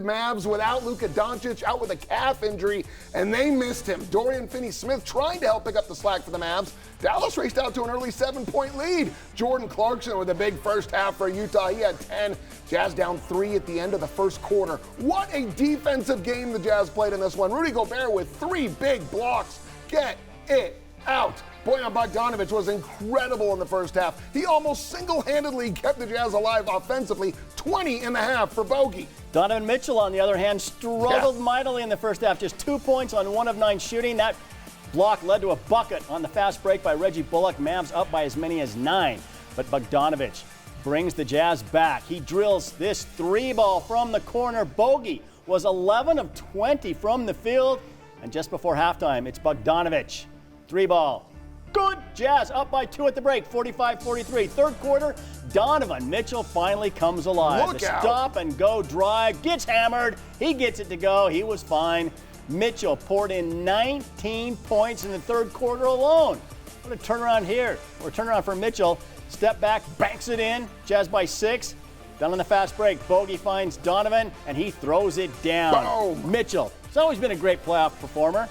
Mavs without Luka Doncic, out with a calf injury, and they missed him. Dorian Finney-Smith trying to help pick up the slack for the Mavs. Dallas raced out to an early 7-point lead. Jordan Clarkson with a big first half for Utah. He had 10. Jazz down 3 at the end of the first quarter. What a defensive game the Jazz played in this one. Rudy Gobert with 3 big blocks. Get it out. Bojan Bogdanovic was incredible in the first half. He almost single-handedly kept the Jazz alive offensively. 20 in the half for Bogey. Donovan Mitchell, on the other hand, struggled mightily in the first half. Just 2 points on 1 of 9 shooting. That block led to a bucket on the fast break by Reggie Bullock. Mavs up by as many as 9. But Bogdanovic brings the Jazz back. He drills this 3-ball from the corner. Bogey was 11 of 20 from the field. And just before halftime, it's Bogdanovic. 3-ball. Good. Jazz up by 2 at the break, 45-43. Third quarter, Donovan Mitchell finally comes alive. Look the out. stop-and-go drive, gets hammered. He gets it to go. He was fine. Mitchell poured in 19 points in the third quarter alone. What a turnaround here. Or a turnaround for Mitchell. Step back, banks it in. Jazz by 6. Down on the fast break, Bogey finds Donovan, and he throws it down. Boom. Mitchell, he's always been a great playoff performer.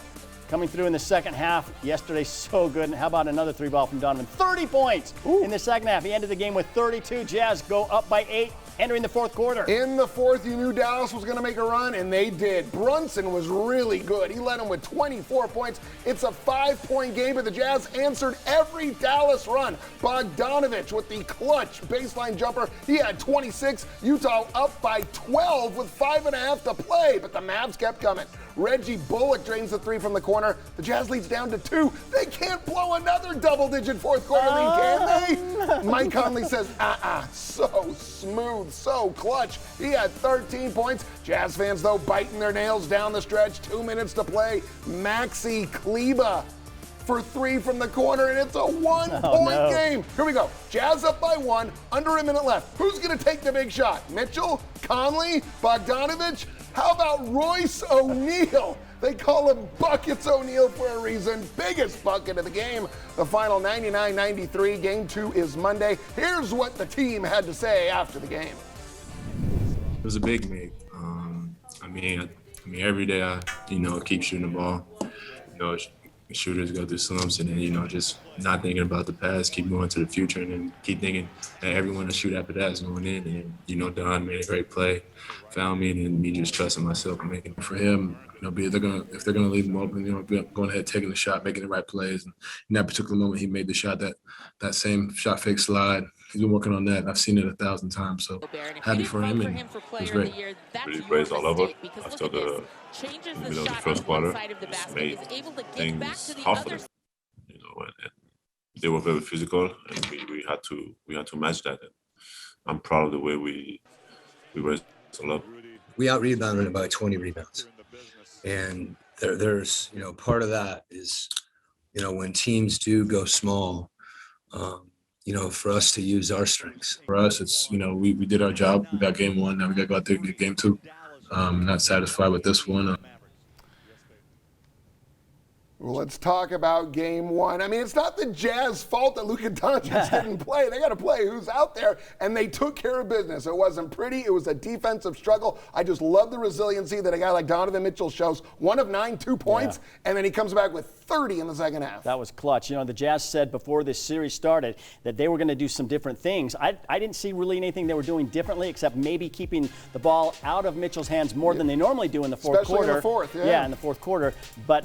Coming through in the second half yesterday, so good. And how about another 3-ball from Donovan? 30 points in the second half. He ended the game with 32. Jazz go up by 8, entering the fourth quarter. In the fourth, you knew Dallas was going to make a run, and they did. Brunson was really good. He led them with 24 points. It's a 5-point game, but the Jazz answered every Dallas run. Bogdanovic with the clutch baseline jumper. He had 26. Utah up by 12 with 5.5 to play, but the Mavs kept coming. Reggie Bullock drains the 3 from the corner. The Jazz leads down to 2. They can't blow another double-digit fourth quarter lead, can they? Mike Conley says, so smooth, so clutch. He had 13 points. Jazz fans, though, biting their nails down the stretch. 2 minutes to play. Maxi Kleber for 3 from the corner, and it's a 1-point game. Here we go. Jazz up by 1, under a minute left. Who's going to take the big shot? Mitchell? Conley? Bogdanovic? How about Royce O'Neal? They call him Buckets O'Neal for a reason. Biggest bucket of the game. The final 99-93. Game 2 is Monday. Here's what the team had to say after the game. It was a big make. I mean, every day I, keep shooting the ball. Shooters go through slumps, and then, just not thinking about the past, keep going to the future, and then keep thinking that everyone to shoot after that is going in. And, Don made a great play, found me, and then me just trusting myself and making it for him. If they're gonna leave him open, going ahead, taking the shot, making the right plays. And in that particular moment, he made the shot, that same shot fake slide. He's been working on that. I've seen it 1,000 times, so happy for him, and it was great. Really praised all over. After the middle of the first quarter, just made things hard for them. And they were very physical, and we had to match that. And I'm proud of the way we raised a lot. We out-rebounded about 20 rebounds. And there's, part of that is, when teams do go small, for us to use our strengths. For us, it's, we did our job. We got game 1. Now we got to go out there and get game 2. Not satisfied with this one. Well, let's talk about game 1. I mean, it's not the Jazz's fault that Luka Doncic didn't play. They got to play who's out there, and they took care of business. It wasn't pretty. It was a defensive struggle. I just love the resiliency that a guy like Donovan Mitchell shows. 1 of 9, 2 points, and then he comes back with 30 in the second half. That was clutch. The Jazz said before this series started that they were going to do some different things. I didn't see really anything they were doing differently, except maybe keeping the ball out of Mitchell's hands more than they normally do in the fourth quarter. Especially in the fourth, in the fourth quarter. But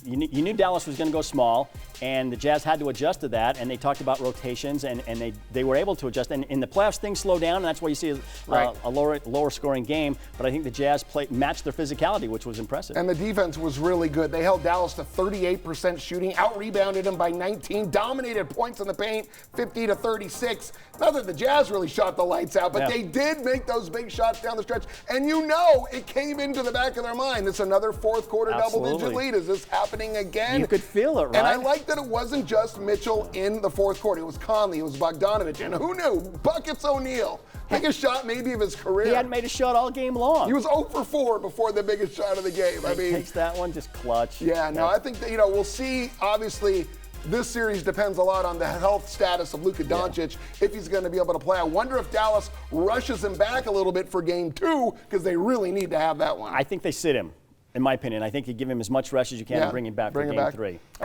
you knew Dallas was going to go small, and the Jazz had to adjust to that, and they talked about rotations, and they were able to adjust. And in the playoffs, things slow down, and that's why you see a lower scoring game. But I think the Jazz matched their physicality, which was impressive. And the defense was really good. They held Dallas to 38% shooting, out-rebounded them by 19, dominated points in the paint, 50-36. Not that the Jazz really shot the lights out, but they did make those big shots down the stretch. And it came into the back of their mind. This is another fourth quarter double-digit lead. Is this happening again? You could feel it, right? And I like that it wasn't just Mitchell in the fourth quarter. It was Conley, it was Bogdanovic, and who knew? Buckets O'Neal. Biggest shot maybe of his career. He hadn't made a shot all game long. He was 0 for 4 before the biggest shot of the game. He takes that one, just clutch. Yeah, no, I think that, we'll see, obviously, this series depends a lot on the health status of Luka Doncic, if he's going to be able to play. I wonder if Dallas rushes him back a little bit for game 2 because they really need to have that one. I think they sit him, in my opinion. I think you give him as much rest as you can and bring him back for game 3.